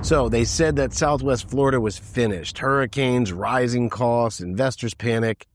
So they said that Southwest Florida was finished. Hurricanes, rising costs, investors panic.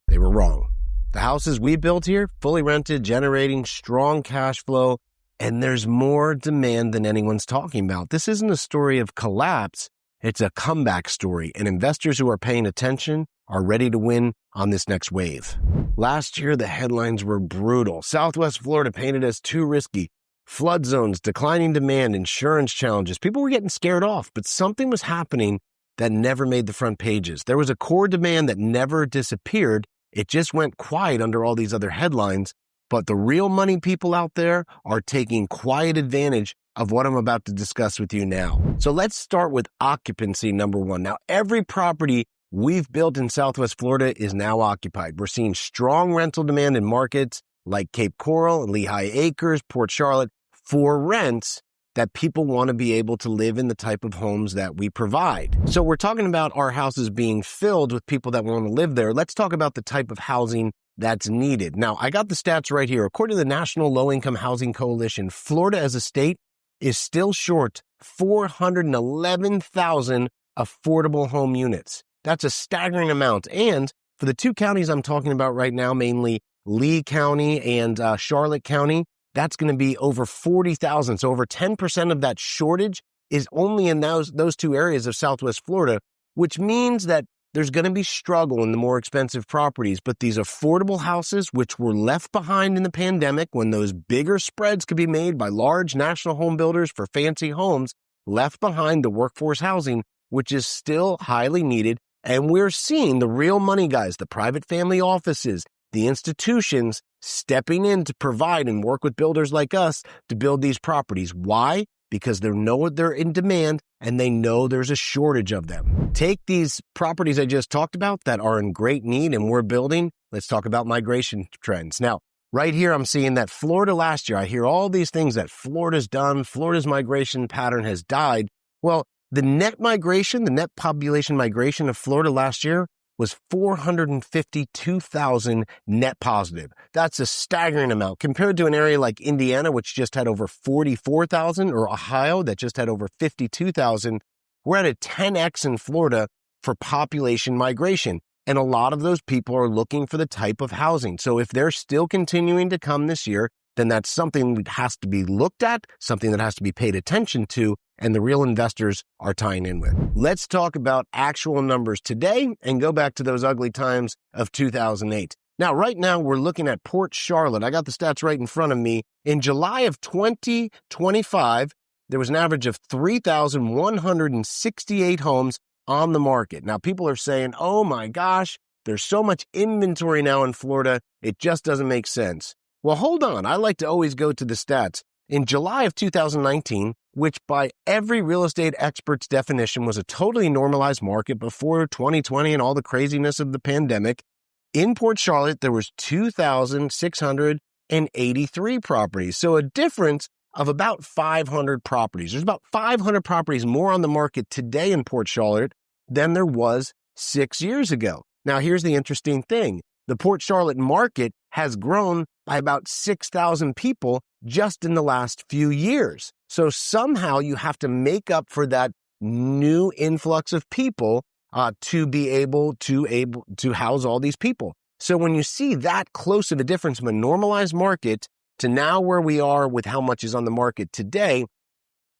They were wrong. The houses we built here, fully rented, generating strong cash flow, and there's more demand than anyone's talking about. This isn't a story of collapse. It's a comeback story, and investors who are paying attention are ready to win on this next wave. Last year, the headlines were brutal. Southwest Florida painted as too risky. Flood zones, declining demand, insurance challenges. People were getting scared off, but something was happening that never made the front pages. There was a core demand that never disappeared. It just went quiet under all these other headlines. But the real money people out there are taking quiet advantage of what I'm about to discuss with you now. So let's start with occupancy, number one. Now, every property we've built in Southwest Florida is now occupied. We're seeing strong rental demand in markets like Cape Coral, Lehigh Acres, Port Charlotte, for rents that people want to be able to live in the type of homes that we provide. So we're talking about our houses being filled with people that want to live there. Let's talk about the type of housing that's needed. Now, I got the stats right here. According to the National Low-Income Housing Coalition, Florida as a state is still short 411,000 affordable home units. That's a staggering amount. And for the two counties I'm talking about right now, mainly Lee County and Charlotte County, that's going to be over 40,000. So over 10% of that shortage is only in those two areas of Southwest Florida, which means that there's going to be struggle in the more expensive properties. But these affordable houses, which were left behind in the pandemic when those bigger spreads could be made by large national home builders for fancy homes, left behind the workforce housing, which is still highly needed. And we're seeing the real money guys, the private family offices, the institutions stepping in to provide and work with builders like us to build these properties. Why? Because they know they're in demand and they know there's a shortage of them. Take these properties I just talked about that are in great need and we're building. Let's talk about migration trends. Now, right here, I'm seeing that Florida last year, I hear all these things that Florida's done. Florida's migration pattern has died. Well, the net migration, the net population migration of Florida last year was 452,000 net positive. That's a staggering amount compared to an area like Indiana, which just had over 44,000, or Ohio that just had over 52,000. We're at a 10x in Florida for population migration. And a lot of those people are looking for the type of housing. So if they're still continuing to come this year, then that's something that has to be looked at, something that has to be paid attention to, and the real investors are tying in with. Let's talk about actual numbers today and go back to those ugly times of 2008. Now, right now, we're looking at Port Charlotte. I got the stats right in front of me. In July of 2025, there was an average of 3,168 homes on the market. Now, people are saying, oh my gosh, there's so much inventory now in Florida, it just doesn't make sense. Well, hold on. I like to always go to the stats. In July of 2019, which by every real estate expert's definition was a totally normalized market before 2020 and all the craziness of the pandemic, in Port Charlotte, there was 2,683 properties. So a difference of about 500 properties. There's about 500 properties more on the market today in Port Charlotte than there was 6 years ago. Now, here's the interesting thing. The Port Charlotte market has grown by about 6,000 people just in the last few years. So somehow you have to make up for that new influx of people to be able to house all these people. So when you see that close of a difference from a normalized market to now where we are with how much is on the market today,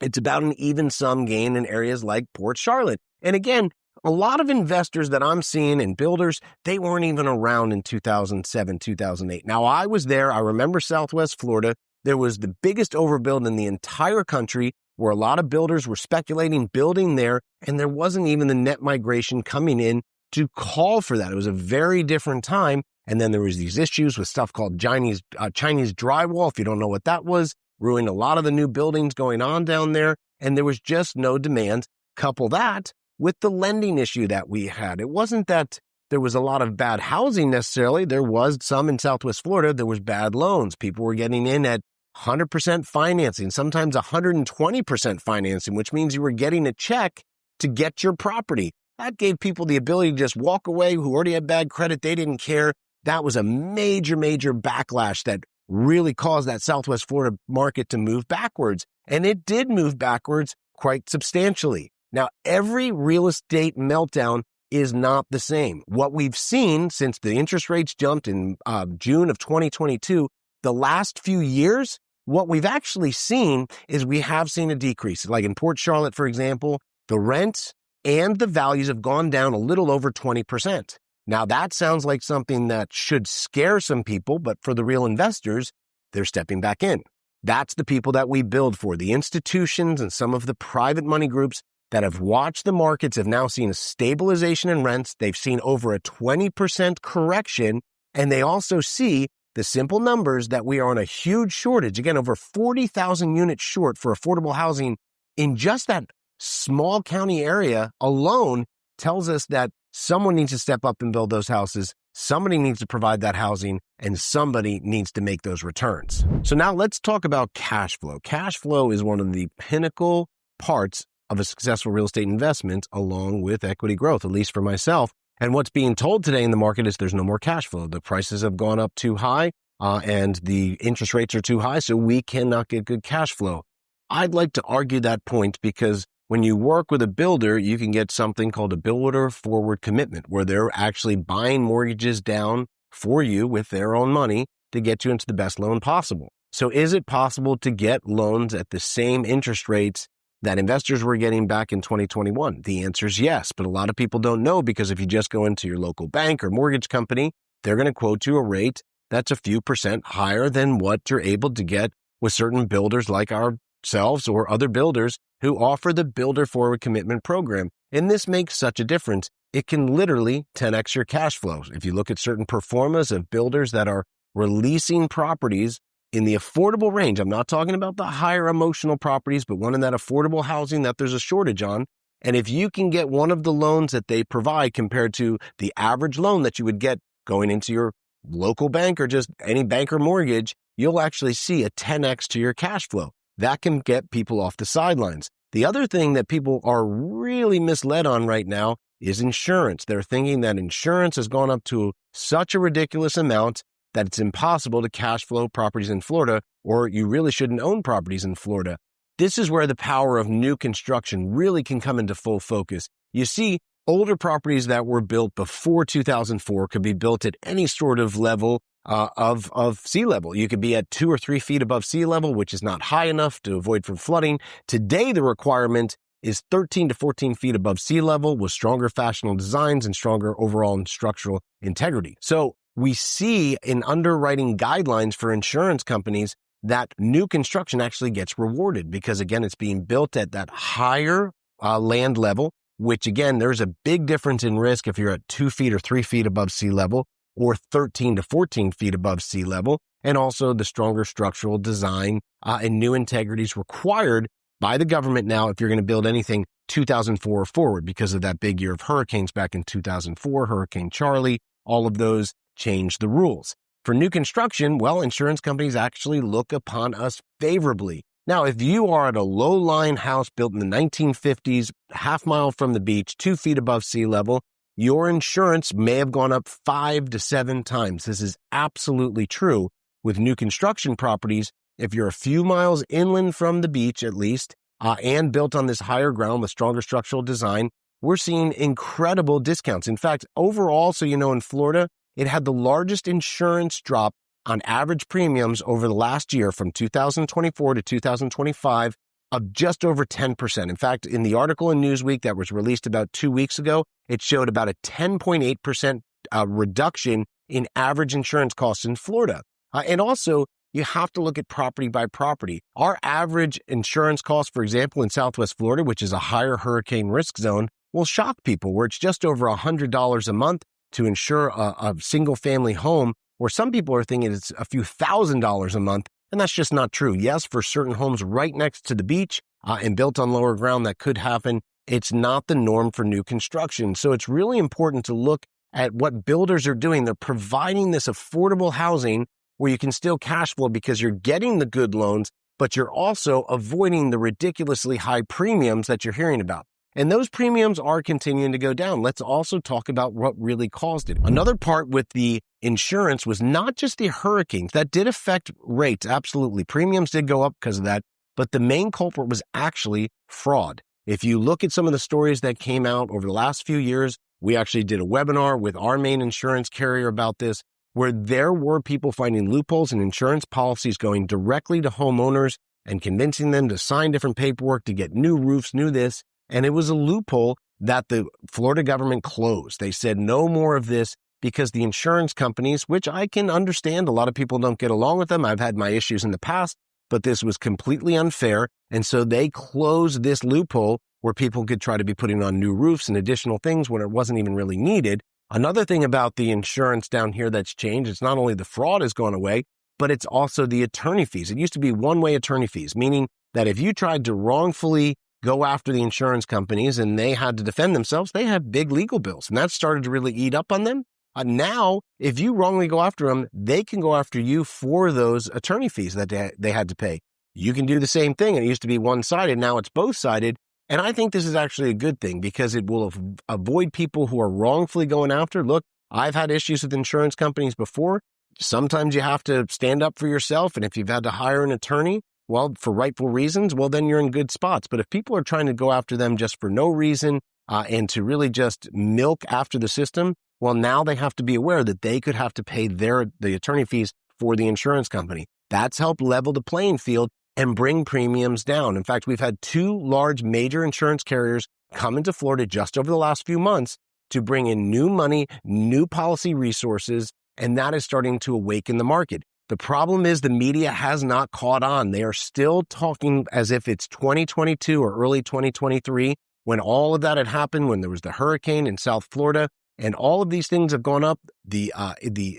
it's about an even sum gain in areas like Port Charlotte. And again, a lot of investors that I'm seeing and builders, they weren't even around in 2007, 2008. Now, I was there. I remember Southwest Florida. There was the biggest overbuild in the entire country where a lot of builders were speculating building there, and there wasn't even the net migration coming in to call for that. It was a very different time. And then there was these issues with stuff called Chinese drywall. If you don't know what that was, ruined a lot of the new buildings going on down there. And there was just no demand. Couple that with the lending issue that we had. It wasn't that there was a lot of bad housing necessarily. There was some in Southwest Florida. There was bad loans. People were getting in at 100% financing, sometimes 120% financing, which means you were getting a check to get your property. That gave people the ability to just walk away who already had bad credit. They didn't care. That was a major, major backlash that really caused that Southwest Florida market to move backwards. And it did move backwards quite substantially. Now, every real estate meltdown is not the same. What we've seen since the interest rates jumped in June of 2022, the last few years, what we've actually seen is we have seen a decrease. Like in Port Charlotte, for example, the rents and the values have gone down a little over 20%. Now, that sounds like something that should scare some people, but for the real investors, they're stepping back in. That's the people that we build for. The institutions and some of the private money groups that have watched the markets have now seen a stabilization in rents. They've seen over a 20% correction, and they also see the simple numbers that we are on a huge shortage. Again, over 40,000 units short for affordable housing in just that small county area alone tells us that someone needs to step up and build those houses. Somebody needs to provide that housing, and somebody needs to make those returns. So now let's talk about cash flow. Cash flow is one of the pinnacle parts of a successful real estate investment, along with equity growth, at least for myself. And what's being told today in the market is there's no more cash flow. The prices have gone up too high, and the interest rates are too high, so we cannot get good cash flow. I'd like to argue that point because when you work with a builder, you can get something called a builder forward commitment, where they're actually buying mortgages down for you with their own money to get you into the best loan possible. So is it possible to get loans at the same interest rates that investors were getting back in 2021? The answer is yes, but a lot of people don't know, because if you just go into your local bank or mortgage company, they're going to quote you a rate that's a few percent higher than what you're able to get with certain builders like ourselves or other builders who offer the builder forward commitment program. And this makes such a difference. It can literally 10x your cash flows. If you look at certain performance of builders that are releasing properties in the affordable range, I'm not talking about the higher emotional properties, but one in that affordable housing that there's a shortage on. And if you can get one of the loans that they provide compared to the average loan that you would get going into your local bank or just any bank or mortgage, you'll actually see a 10x to your cash flow. That can get people off the sidelines. The other thing that people are really misled on right now is insurance. They're thinking that insurance has gone up to such a ridiculous amount that it's impossible to cash flow properties in Florida, or you really shouldn't own properties in Florida. This is where the power of new construction really can come into full focus. You see, older properties that were built before 2004 could be built at any sort of level of sea level. You could be at 2 or 3 feet above sea level, which is not high enough to avoid from flooding. Today, the requirement is 13 to 14 feet above sea level with stronger fashionable designs and stronger overall structural integrity. So we see in underwriting guidelines for insurance companies that new construction actually gets rewarded because, again, it's being built at that higher land level, which, again, there's a big difference in risk if you're at 2 feet or 3 feet above sea level or 13 to 14 feet above sea level, and also the stronger structural design and new integrities required by the government now if you're going to build anything 2004 or forward because of that big year of hurricanes back in 2004, Hurricane Charlie, all of those changed the rules. For new construction, well, insurance companies actually look upon us favorably. Now, if you are at a low-lying house built in the 1950s, half mile from the beach, 2 feet above sea level, your insurance may have gone up 5 to 7 times. This is absolutely true with new construction properties. If you're a few miles inland from the beach, at least, and built on this higher ground with stronger structural design, we're seeing incredible discounts. In fact, overall, so you know, in Florida, it had the largest insurance drop on average premiums over the last year from 2024 to 2025 of just over 10%. In fact, in the article in Newsweek that was released about 2 weeks ago, it showed about a 10.8% reduction in average insurance costs in Florida. And also, you have to look at property by property. Our average insurance cost, for example, in Southwest Florida, which is a higher hurricane risk zone, will shock people, where it's just over $100 a month to insure a single-family home, where some people are thinking it's a few $1,000s a month, and that's just not true. Yes, for certain homes right next to the beach and built on lower ground, that could happen. It's not the norm for new construction. So it's really important to look at what builders are doing. They're providing this affordable housing where you can still cash flow because you're getting the good loans, but you're also avoiding the ridiculously high premiums that you're hearing about. And those premiums are continuing to go down. Let's also talk about what really caused it. Another part with the insurance was not just the hurricanes. That did affect rates, absolutely. Premiums did go up because of that. but the main culprit was actually fraud. If you look at some of the stories that came out over the last few years, we actually did a webinar with our main insurance carrier about this, where there were people finding loopholes in insurance policies going directly to homeowners and convincing them to sign different paperwork to get new roofs, new this. And it was a loophole that the Florida government closed. They said no more of this because the insurance companies, which I can understand, a lot of people don't get along with them. I've had my issues in the past, but this was completely unfair. And so they closed this loophole where people could try to be putting on new roofs and additional things when it wasn't even really needed. Another thing about the insurance down here that's changed, it's not only the fraud has gone away, but it's also the attorney fees. It used to be one-way attorney fees, meaning that if you tried to wrongfully go after the insurance companies and they had to defend themselves, they had big legal bills, and that started to really eat up on them. Now, if you wrongly go after them, they can go after you for those attorney fees that they had to pay. You can do the same thing. It used to be one-sided. Now it's both-sided. And I think this is actually a good thing because it will avoid people who are wrongfully going after. Look, I've had issues with insurance companies before. Sometimes you have to stand up for yourself. And if you've had to hire an attorney, well, for rightful reasons, well, then you're in good spots. But if people are trying to go after them just for no reason and to really just milk after the system, well, now they have to be aware that they could have to pay the attorney fees for the insurance company. That's helped level the playing field and bring premiums down. In fact, we've had two large major insurance carriers come into Florida just over the last few months to bring in new money, new policy resources, and that is starting to awaken the market. The problem is the media has not caught on. They are still talking as if it's 2022 or early 2023 when all of that had happened, when there was the hurricane in South Florida, and all of these things have gone up. The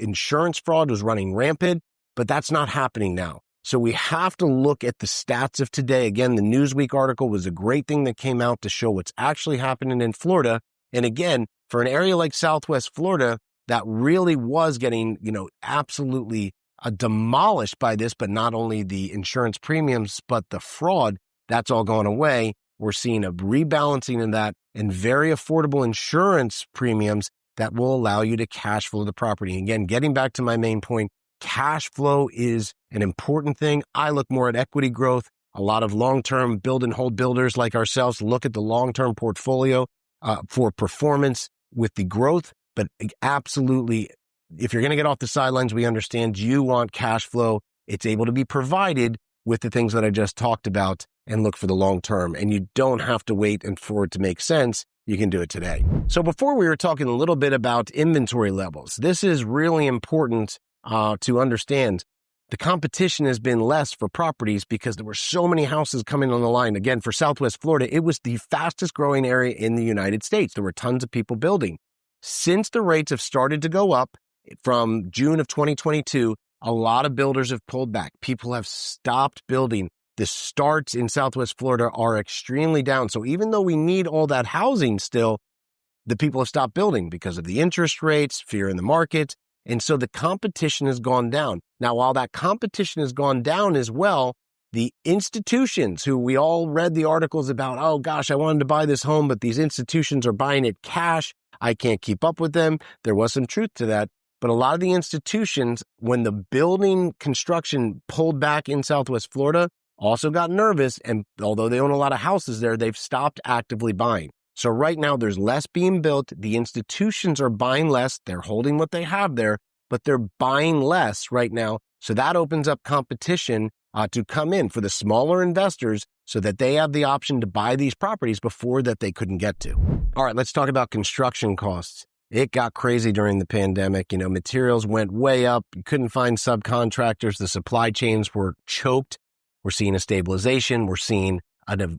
insurance fraud was running rampant, but that's not happening now. So we have to look at the stats of today. Again, the Newsweek article was a great thing that came out to show what's actually happening in Florida. And again, for an area like Southwest Florida, that really was getting, absolutely demolished by this, but not only the insurance premiums, but the fraud, that's all gone away. We're seeing a rebalancing in that and very affordable insurance premiums that will allow you to cash flow the property. Again, getting back to my main point, cash flow is an important thing. I look more at equity growth. A lot of long-term build and hold builders like ourselves look at the long-term portfolio for performance with the growth. But absolutely, if you're going to get off the sidelines, we understand you want cash flow. It's able to be provided with the things that I just talked about and look for the long term. And you don't have to wait and for it to make sense. You can do it today. So before we were talking a little bit about inventory levels. This is really important to understand. The competition has been less for properties because there were so many houses coming on the line. Again, for Southwest Florida, it was the fastest growing area in the United States. There were tons of people building. Since the rates have started to go up from June of 2022, a lot of builders have pulled back. People have stopped building. The starts in Southwest Florida are extremely down. So even though we need all that housing still, the people have stopped building because of the interest rates, fear in the market. And so the competition has gone down. Now, while that competition has gone down as well, the institutions who we all read the articles about, oh gosh, I wanted to buy this home, but these institutions are buying it cash. I can't keep up with them. There was some truth to that. But a lot of the institutions, when the building construction pulled back in Southwest Florida, also got nervous. And although they own a lot of houses there, they've stopped actively buying. So right now there's less being built. The institutions are buying less. They're holding what they have there, but they're buying less right now. So that opens up competition to come in for the smaller investors so that they have the option to buy these properties before that they couldn't get to. All right, let's talk about construction costs. It got crazy during the pandemic. Materials went way up. You couldn't find subcontractors. The supply chains were choked. We're seeing a stabilization. We're seeing an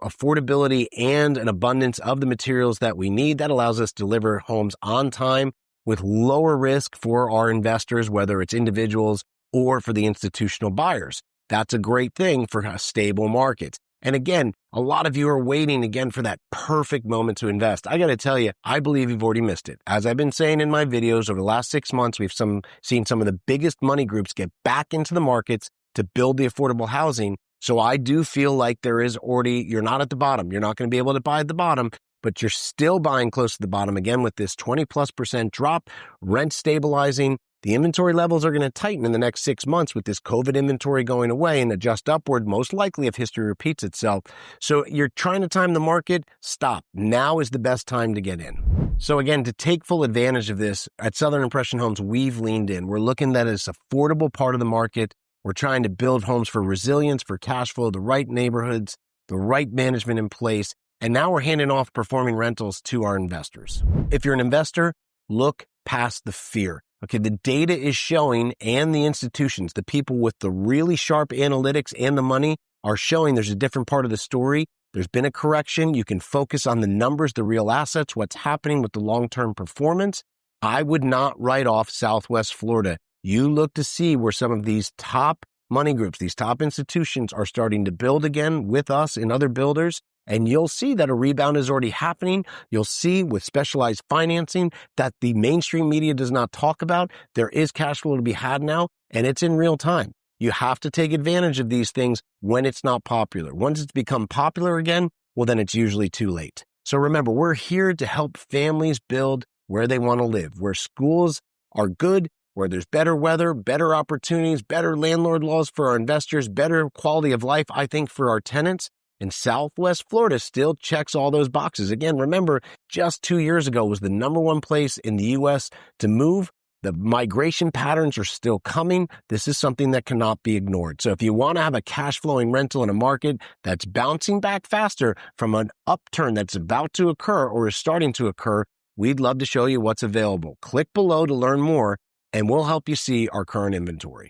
affordability and an abundance of the materials that we need that allows us to deliver homes on time with lower risk for our investors, whether it's individuals or for the institutional buyers. That's a great thing for a stable market. And again, a lot of you are waiting again for that perfect moment to invest. I got to tell you, I believe you've already missed it. As I've been saying in my videos over the last 6 months, we've seen some of the biggest money groups get back into the markets to build the affordable housing. So I do feel like there is already, you're not at the bottom. You're not going to be able to buy at the bottom, but you're still buying close to the bottom again with this 20+% drop, rent stabilizing. The inventory levels are going to tighten in the next 6 months with this COVID inventory going away and adjust upward, most likely if history repeats itself. So you're trying to time the market? Stop. Now is the best time to get in. So again, to take full advantage of this, at Southern Impression Homes, we've leaned in. We're looking at this affordable part of the market. We're trying to build homes for resilience, for cash flow, the right neighborhoods, the right management in place. And now we're handing off performing rentals to our investors. If you're an investor, look past the fear. Okay, the data is showing, and the institutions, the people with the really sharp analytics and the money are showing there's a different part of the story. There's been a correction. You can focus on the numbers, the real assets, what's happening with the long-term performance. I would not write off Southwest Florida. You look to see where some of these top money groups, these top institutions are starting to build again with us and other builders. And you'll see that a rebound is already happening. You'll see with specialized financing that the mainstream media does not talk about. There is cash flow to be had now, and it's in real time. You have to take advantage of these things when it's not popular. Once it's become popular again, well, then it's usually too late. So remember, we're here to help families build where they want to live, where schools are good, where there's better weather, better opportunities, better landlord laws for our investors, better quality of life, I think, for our tenants. And Southwest Florida still checks all those boxes. Again, remember, just 2 years ago was the #1 place in the U.S. to move. The migration patterns are still coming. This is something that cannot be ignored. So if you want to have a cash flowing rental in a market that's bouncing back faster from an upturn that's about to occur or is starting to occur, we'd love to show you what's available. Click below to learn more, and we'll help you see our current inventory.